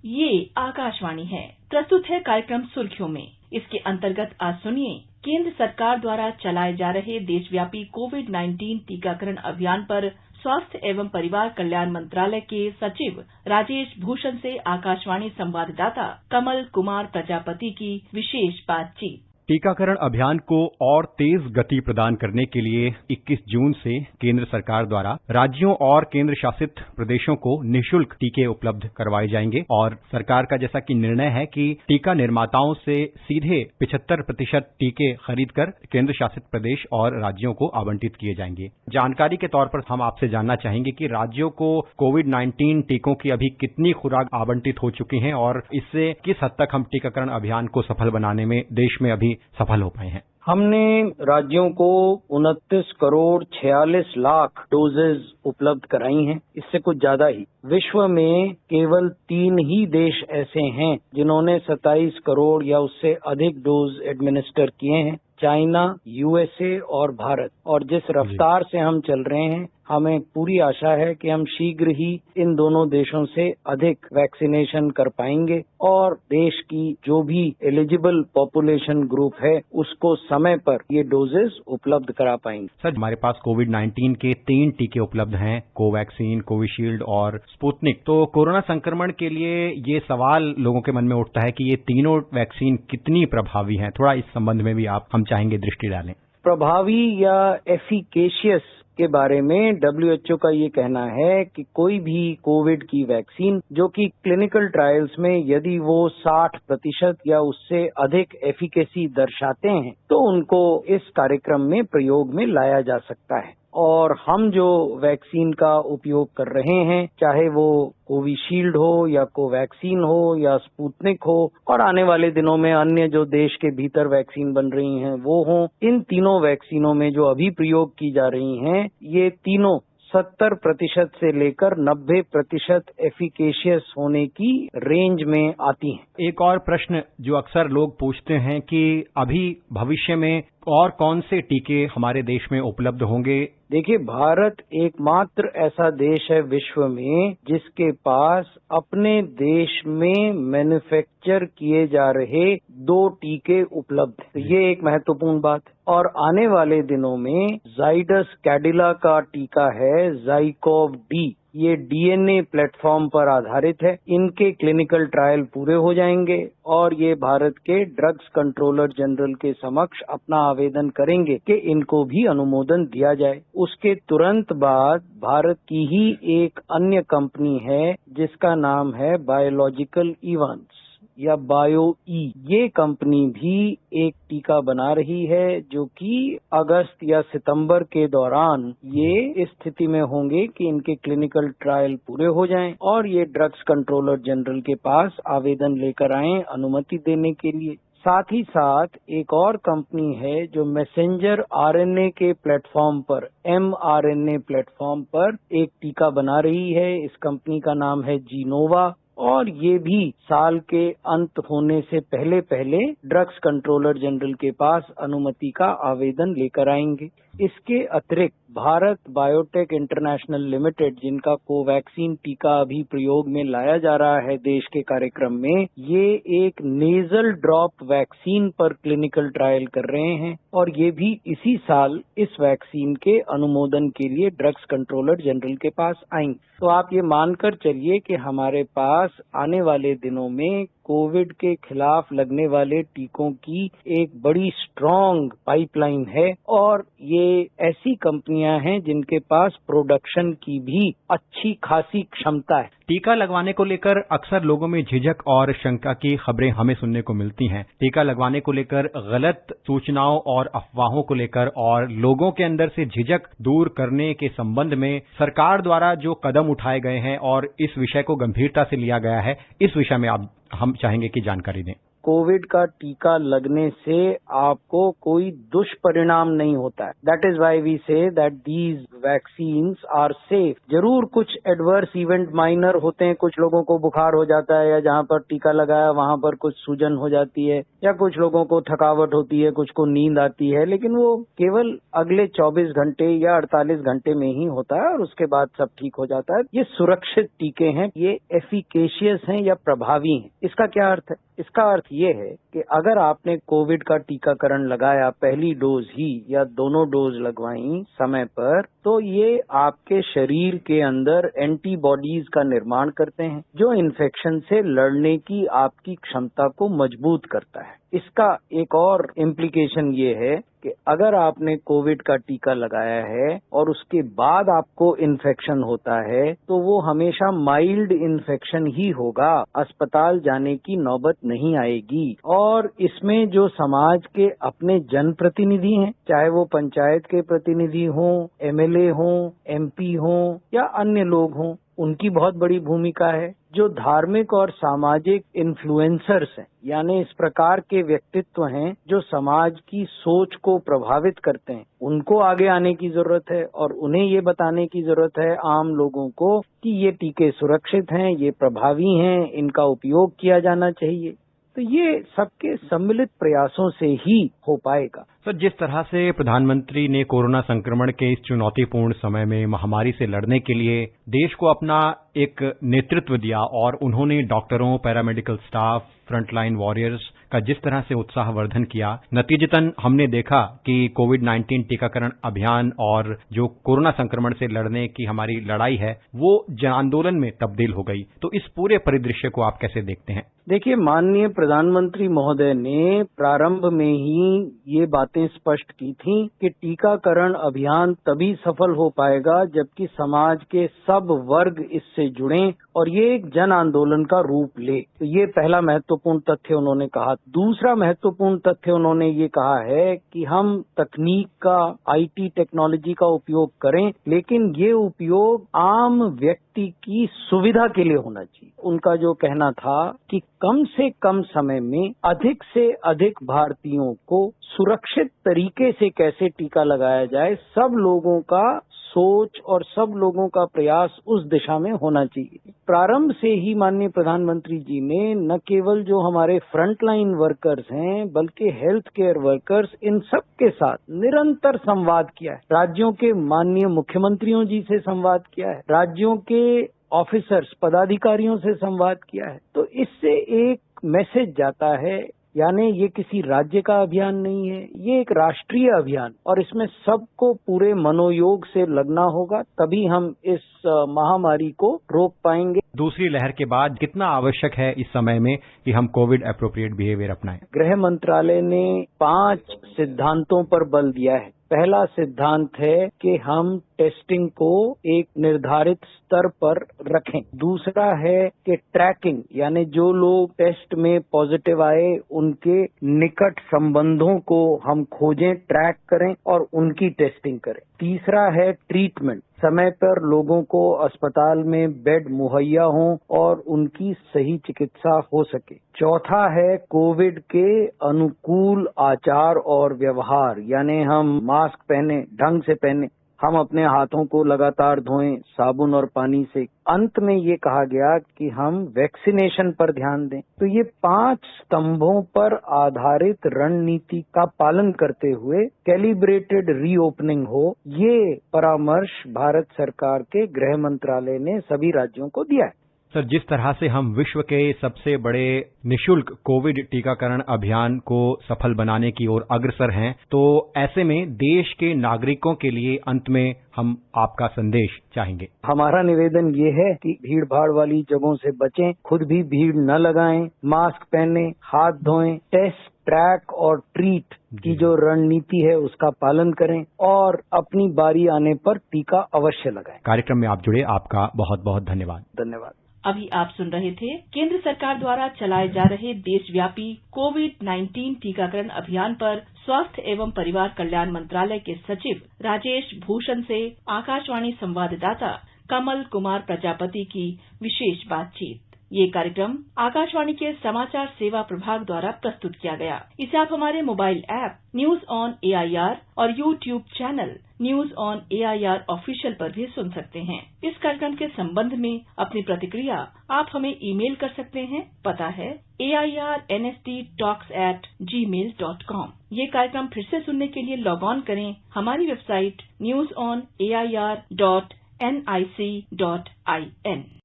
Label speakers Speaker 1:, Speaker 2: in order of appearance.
Speaker 1: ये आकाशवाणी है। प्रस्तुत है कार्यक्रम सुर्खियों में। इसके अंतर्गत आज सुनिए केंद्र सरकार द्वारा चलाए जा रहे देशव्यापी कोविड-19 टीकाकरण अभियान पर स्वास्थ्य एवं परिवार कल्याण मंत्रालय के सचिव राजेश भूषण से आकाशवाणी संवाददाता कमल कुमार प्रजापति की विशेष बातचीत।
Speaker 2: टीकाकरण अभियान को और तेज गति प्रदान करने के लिए 21 जून से केंद्र सरकार द्वारा राज्यों और केंद्र शासित प्रदेशों को निःशुल्क टीके उपलब्ध करवाए जाएंगे और सरकार का जैसा कि निर्णय है कि टीका निर्माताओं से सीधे 75% टीके खरीदकर केंद्र शासित प्रदेश और राज्यों को आवंटित किए जाएंगे। जानकारी के तौर पर हम आपसे जानना चाहेंगे कि राज्यों को कोविड-19 टीकों की अभी कितनी खुराक आवंटित हो चुकी हैं और इससे किस हद तक हम टीकाकरण अभियान को सफल बनाने में देश में अभी सफल हो पाए हैं।
Speaker 3: हमने राज्यों को 29 करोड़ 46 लाख डोजेज उपलब्ध कराई हैं। इससे कुछ ज्यादा ही विश्व में केवल 3 ही देश ऐसे हैं जिन्होंने 27 करोड़ या उससे अधिक डोज एडमिनिस्टर किए हैं, चाइना, यूएसए और भारत। और जिस रफ्तार से हम चल रहे हैं, हमें पूरी आशा है कि हम शीघ्र ही इन दोनों देशों से अधिक वैक्सीनेशन कर पाएंगे और देश की जो भी एलिजिबल पॉपुलेशन ग्रुप है उसको समय पर ये डोजेस उपलब्ध करा पाएंगे।
Speaker 2: सर, हमारे पास कोविड-19 के 3 टीके उपलब्ध हैं, कोवैक्सीन, कोविशील्ड और स्पुतनिक। तो कोरोना संक्रमण के लिए ये सवाल लोगों के मन में उठता है कि ये तीनों वैक्सीन कितनी प्रभावी हैं। थोड़ा इस संबंध में भी हम चाहेंगे दृष्टि डालें।
Speaker 3: प्रभावी या एफिकेशियस के बारे में WHO का ये कहना है कि कोई भी कोविड की वैक्सीन जो कि क्लिनिकल ट्रायल्स में यदि वो 60% या उससे अधिक एफिकेसी दर्शाते हैं तो उनको इस कार्यक्रम में प्रयोग में लाया जा सकता है। और हम जो वैक्सीन का उपयोग कर रहे हैं, चाहे वो कोविशील्ड हो या कोवैक्सीन हो या स्पुतनिक हो और आने वाले दिनों में अन्य जो देश के भीतर वैक्सीन बन रही हैं वो हों, इन तीनों वैक्सीनों में जो अभी प्रयोग की जा रही हैं ये तीनों 70% से लेकर 90% एफिकेशियस होने की रेंज में आती हैं।
Speaker 2: एक और प्रश्न जो अक्सर लोग पूछते हैं कि अभी भविष्य में और कौन से टीके हमारे देश में उपलब्ध होंगे?
Speaker 3: देखिए, भारत एकमात्र ऐसा देश है विश्व में जिसके पास अपने देश में मैन्युफैक्चर किए जा रहे 2 टीके उपलब्ध हैं। ये एक महत्वपूर्ण बात है। और आने वाले दिनों में जाइडस कैडिला का टीका है ZyCoV-D, ये DNA प्लेटफॉर्म पर आधारित है। इनके क्लिनिकल ट्रायल पूरे हो जाएंगे और ये भारत के ड्रग्स कंट्रोलर जनरल के समक्ष अपना आवेदन करेंगे कि इनको भी अनुमोदन दिया जाए। उसके तुरंत बाद भारत की ही एक अन्य कंपनी है जिसका नाम है बायोलॉजिकल इवेंट्स या BioE। ये कंपनी भी एक टीका बना रही है जो कि अगस्त या सितंबर के दौरान ये इस स्थिति में होंगे कि इनके क्लिनिकल ट्रायल पूरे हो जाएं और ये ड्रग्स कंट्रोलर जनरल के पास आवेदन लेकर आएं अनुमति देने के लिए। साथ ही साथ एक और कंपनी है जो मैसेंजर RNA के प्लेटफॉर्म पर, mRNA प्लेटफॉर्म पर एक टीका बना रही है। इस कंपनी का नाम है जीनोवा और ये भी साल के अंत होने से पहले पहले ड्रग्स कंट्रोलर जनरल के पास अनुमति का आवेदन लेकर आएंगे। इसके अतिरिक्त भारत बायोटेक इंटरनेशनल लिमिटेड, जिनका कोवैक्सीन टीका अभी प्रयोग में लाया जा रहा है देश के कार्यक्रम में, ये एक नेजल ड्रॉप वैक्सीन पर क्लिनिकल ट्रायल कर रहे हैं और ये भी इसी साल इस वैक्सीन के अनुमोदन के लिए ड्रग्स कंट्रोलर जनरल के पास आएंगे। तो आप ये मानकर चलिए कि हमारे पास आने वाले दिनों में कोविड के खिलाफ लगने वाले टीकों की एक बड़ी स्ट्रॉन्ग पाइपलाइन है और ये ऐसी कंपनियां हैं जिनके पास प्रोडक्शन की भी अच्छी खासी क्षमता है।
Speaker 2: टीका लगवाने को लेकर अक्सर लोगों में झिझक और शंका की खबरें हमें सुनने को मिलती हैं। टीका लगवाने को लेकर गलत सूचनाओं और अफवाहों को लेकर और लोगों के अंदर से झिझक दूर करने के संबंध में सरकार द्वारा जो कदम उठाए गए हैं और इस विषय को गंभीरता से लिया गया है, इस विषय में हम चाहेंगे कि जानकारी दें।
Speaker 3: कोविड का टीका लगने से आपको कोई दुष्परिणाम नहीं होता है। That is why we say that these vaccines are safe. जरूर कुछ एडवर्स इवेंट माइनर होते हैं, कुछ लोगों को बुखार हो जाता है या जहां पर टीका लगाया वहां पर कुछ सूजन हो जाती है या कुछ लोगों को थकावट होती है, कुछ को नींद आती है, लेकिन वो केवल अगले 24 घंटे या 48 घंटे में ही होता है और उसके बाद सब ठीक हो जाता है। ये सुरक्षित टीके हैं, ये एफिकेशियस हैं या प्रभावी हैं। इसका क्या अर्थ है? इसका अर्थ ये है कि अगर आपने कोविड का टीकाकरण लगाया, पहली डोज ही या दोनों डोज लगवाई समय पर, तो ये आपके शरीर के अंदर एंटीबॉडीज का निर्माण करते हैं जो इन्फेक्शन से लड़ने की आपकी क्षमता को मजबूत करता है। इसका एक और इम्प्लीकेशन ये है कि अगर आपने कोविड का टीका लगाया है और उसके बाद आपको इन्फेक्शन होता है तो वो हमेशा माइल्ड इन्फेक्शन ही होगा, अस्पताल जाने की नौबत नहीं आएगी। और इसमें जो समाज के अपने जनप्रतिनिधि हैं, चाहे वो पंचायत के प्रतिनिधि हों, एमएलए हों, एमपी हों या अन्य लोग हों, उनकी बहुत बड़ी भूमिका है। जो धार्मिक और सामाजिक इन्फ्लुएंसर्स हैं, यानी इस प्रकार के व्यक्तित्व हैं जो समाज की सोच को प्रभावित करते हैं, उनको आगे आने की जरूरत है और उन्हें ये बताने की जरूरत है आम लोगों को कि ये टीके सुरक्षित हैं, ये प्रभावी हैं, इनका उपयोग किया जाना चाहिए। तो ये सबके सम्मिलित प्रयासों से ही हो पाएगा।
Speaker 2: सर, जिस तरह से प्रधानमंत्री ने कोरोना संक्रमण के इस चुनौतीपूर्ण समय में महामारी से लड़ने के लिए देश को अपना एक नेतृत्व दिया और उन्होंने डॉक्टरों, पैरामेडिकल स्टाफ, फ्रंटलाइन वॉरियर्स का जिस तरह से उत्साहवर्धन किया, नतीजतन हमने देखा कि कोविड-19 टीकाकरण अभियान और जो कोरोना संक्रमण से लड़ने की हमारी लड़ाई है वो जन आंदोलन में तब्दील हो गई। तो इस पूरे परिदृश्य को आप कैसे देखते हैं?
Speaker 3: देखिए, माननीय प्रधानमंत्री महोदय ने प्रारंभ में ही ये बातें स्पष्ट की थी कि टीकाकरण अभियान तभी सफल हो पाएगा जबकि समाज के सब वर्ग इससे जुड़ें और ये एक जन आंदोलन का रूप ले। तो ये पहला महत्वपूर्ण तथ्य उन्होंने कहा। दूसरा महत्वपूर्ण तथ्य उन्होंने ये कहा है कि हम तकनीक का, आईटी टेक्नोलॉजी का उपयोग करें, लेकिन ये उपयोग आम व्यक्ति की सुविधा के लिए होना चाहिए। उनका जो कहना था कि कम से कम समय में अधिक से अधिक भारतीयों को सुरक्षित तरीके से कैसे टीका लगाया जाए, सब लोगों का सोच और सब लोगों का प्रयास उस दिशा में होना चाहिए। प्रारंभ से ही माननीय प्रधानमंत्री जी ने न केवल जो हमारे फ्रंटलाइन वर्कर्स हैं बल्कि हेल्थ केयर वर्कर्स, इन सब के साथ निरंतर संवाद किया है। राज्यों के माननीय मुख्यमंत्रियों जी से संवाद किया है, राज्यों के ऑफिसर्स, पदाधिकारियों से संवाद किया है। तो इससे एक मैसेज जाता है, यानी ये किसी राज्य का अभियान नहीं है, ये एक राष्ट्रीय अभियान और इसमें सबको पूरे मनोयोग से लगना होगा, तभी हम इस महामारी को रोक पाएंगे।
Speaker 2: दूसरी लहर के बाद कितना आवश्यक है इस समय में कि हम कोविड एप्रोप्रिएट बिहेवियर अपनाएं?
Speaker 3: गृह मंत्रालय ने 5 सिद्धांतों पर बल दिया है। पहला सिद्धांत है कि हम टेस्टिंग को एक निर्धारित स्तर पर रखें। दूसरा है कि ट्रैकिंग, यानी जो लोग टेस्ट में पॉजिटिव आए उनके निकट संबंधों को हम खोजें, ट्रैक करें और उनकी टेस्टिंग करें। तीसरा है ट्रीटमेंट, समय पर लोगों को अस्पताल में बेड मुहैया हों और उनकी सही चिकित्सा हो सके। चौथा है कोविड के अनुकूल आचार और व्यवहार, यानी हम मास्क पहने, ढंग से पहने, हम अपने हाथों को लगातार धोएं साबुन और पानी से। अंत में ये कहा गया कि हम वैक्सीनेशन पर ध्यान दें। तो ये 5 स्तंभों पर आधारित रणनीति का पालन करते हुए कैलिब्रेटेड रीओपनिंग हो, ये परामर्श भारत सरकार के गृह मंत्रालय ने सभी राज्यों को दिया है।
Speaker 2: सर, जिस तरह से हम विश्व के सबसे बड़े निशुल्क कोविड टीकाकरण अभियान को सफल बनाने की ओर अग्रसर हैं, तो ऐसे में देश के नागरिकों के लिए अंत में हम आपका संदेश चाहेंगे।
Speaker 3: हमारा निवेदन ये है कि भीड़ भाड़ वाली जगहों से बचें, खुद भी भीड़ न लगाएं, मास्क पहने, हाथ धोएं, टेस्ट, ट्रैक और ट्रीट की जो रणनीति है उसका पालन करें और अपनी बारी आने पर टीका अवश्य लगाएं।
Speaker 2: कार्यक्रम में आप जुड़े, आपका बहुत बहुत धन्यवाद।
Speaker 3: धन्यवाद।
Speaker 1: अभी आप सुन रहे थे केंद्र सरकार द्वारा चलाए जा रहे देशव्यापी कोविड-19 टीकाकरण अभियान पर स्वास्थ्य एवं परिवार कल्याण मंत्रालय के सचिव राजेश भूषण से आकाशवाणी संवाददाता कमल कुमार प्रजापति की विशेष बातचीत। ये कार्यक्रम आकाशवाणी के समाचार सेवा प्रभाग द्वारा प्रस्तुत किया गया। इसे आप हमारे mobile app news on AIR और YouTube channel news on AIR official पर भी सुन सकते हैं। इस कार्यक्रम के संबंध में अपनी प्रतिक्रिया आप हमें ईमेल कर सकते हैं। पता है AIRNSTtalks@gmail.com। ये कार्यक्रम फिर से सुनने के लिए लॉग ऑन करें हमारी वेबसाइट newsonair.nic.in।